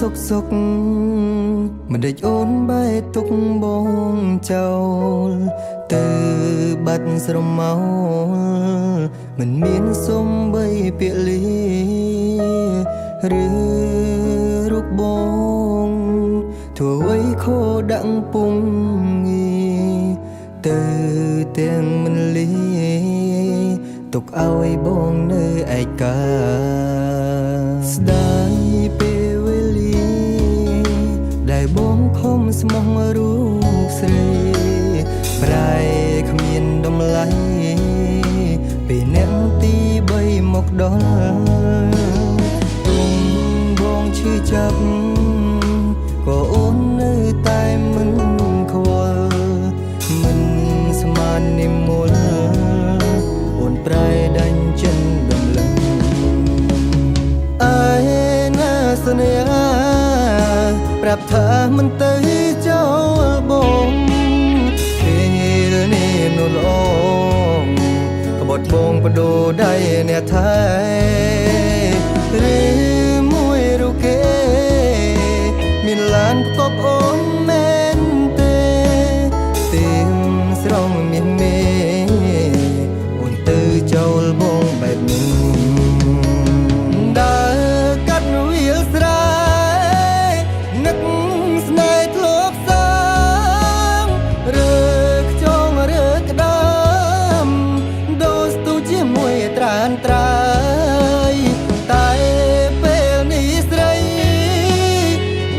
សុកសុកមិនដេចអូនបែកទុកបងចោលទៅបាត់ស្រមោលមិនមានសុំបីពាក្យលាឬរូបបងធ្វើអ្វីខោដាក់ពុំងាទៅទាំងមិនលាទុកឲ្យបងនៅឯកាស្ដាយពេលវេលាដែលបងខំស្មោះរូបស្រីប្រែគ្មានតម្លៃពេលអ្នកទី3មកដល់ទុំបងឈឺចាប់ក៏អូននៅតែមិនខ្វល់មិនស្មាននិមលអូនប្រែដាច់ចិនដំឡឹងឯណាសន្យាប្រាប់ថាមិនទៅចោលបងពេលនេះនោះល្អក្បត់បងបដូរដៃអ្នកថែឬមួយរូគេមានឡានផ្គប់អូនមែនទេទៀមស្រងមានមេអូនទៅចោលបងបែបនេះដើរកាត់វាលស្រែនឹកស្នេហ៍ធ្លាប់សាងរើខ្ចងរើក្ដាមដូរស្ទូជាមួយត្រានត្រាយតែពេលនេះស្រី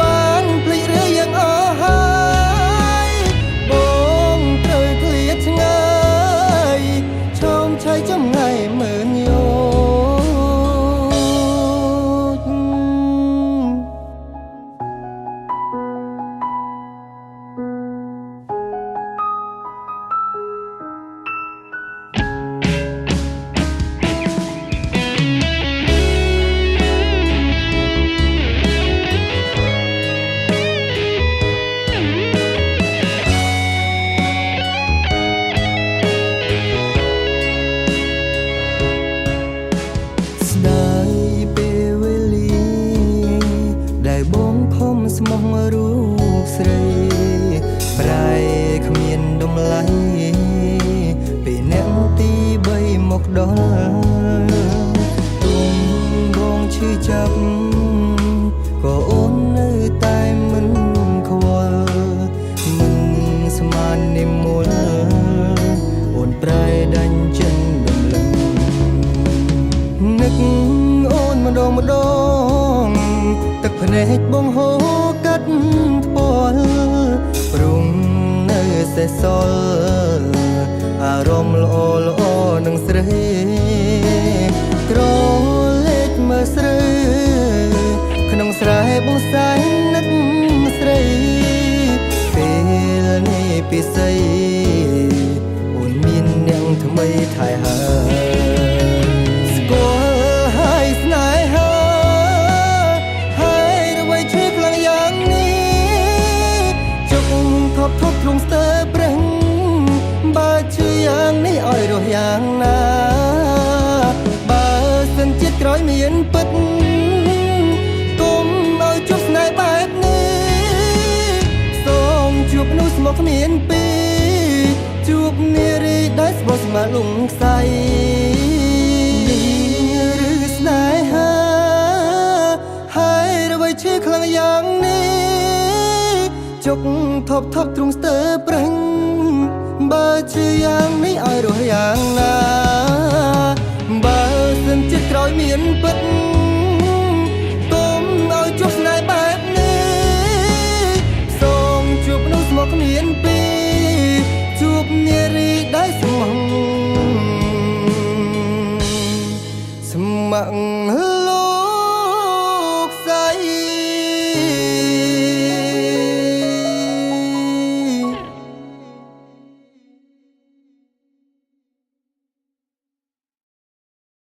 បានភ្លេចរឿងយ៉ាងអស់ហើយបងត្រូវឃ្លាតឆ្ងាយឈោមឆៃចំងាយមើលយោបងខំស្មោះរូបស្រីប្រែគ្មានតម្លៃពេលអ្នកទី3មកដល់ទុំបងឈឺចាប់ក៏អូននៅតែមិនខ្វល់មិនស្មាននិមលអូនប្រែដាច់ចិនដំឡឹងនឹកអូនម្ដងទឹកភ្នែកបងហូរកាត់ផ្ពាល់ព្រំនៅសេះសល់អារម្មណ៍ល្អនឹងស្រីក្រលេចមើលស្រីក្នុងស្រែបងសែងនឹកស្រីពេលនេះពិសេសអូនមានអ្នកថ្មីថែហើយស្គាល់ហើយស្នេហាថប់ទ្រង់ស្ទើប្រឹងបើឈឺយ៉ាងនេះឲ្យរស់យ៉ាងណាបើសិនជាតិក្រោយមានពិតគុំឲ្យជួបស្នេហ៍បែបនេះសូមជួបនោះស្មុគគ្មានពីរជួបនារីដែលស្បោះស្មាលងខ្សែឬស្នេហាហើយអ្វីឈឺខ្លាំងយ៉ាងនេះជុកថប់ទ្រង់ស្ទើប្រឹងបើឈឺយ៉ាងនេះឲ្យរស់យ៉ាងណាបើសិនជាតិក្រោយមានពិតគុំឲ្យជួបស្នេហ៍បែបនេះសូមជួបនោះស្មុគគ្មានពីរជួបនារីដែលស្មោះ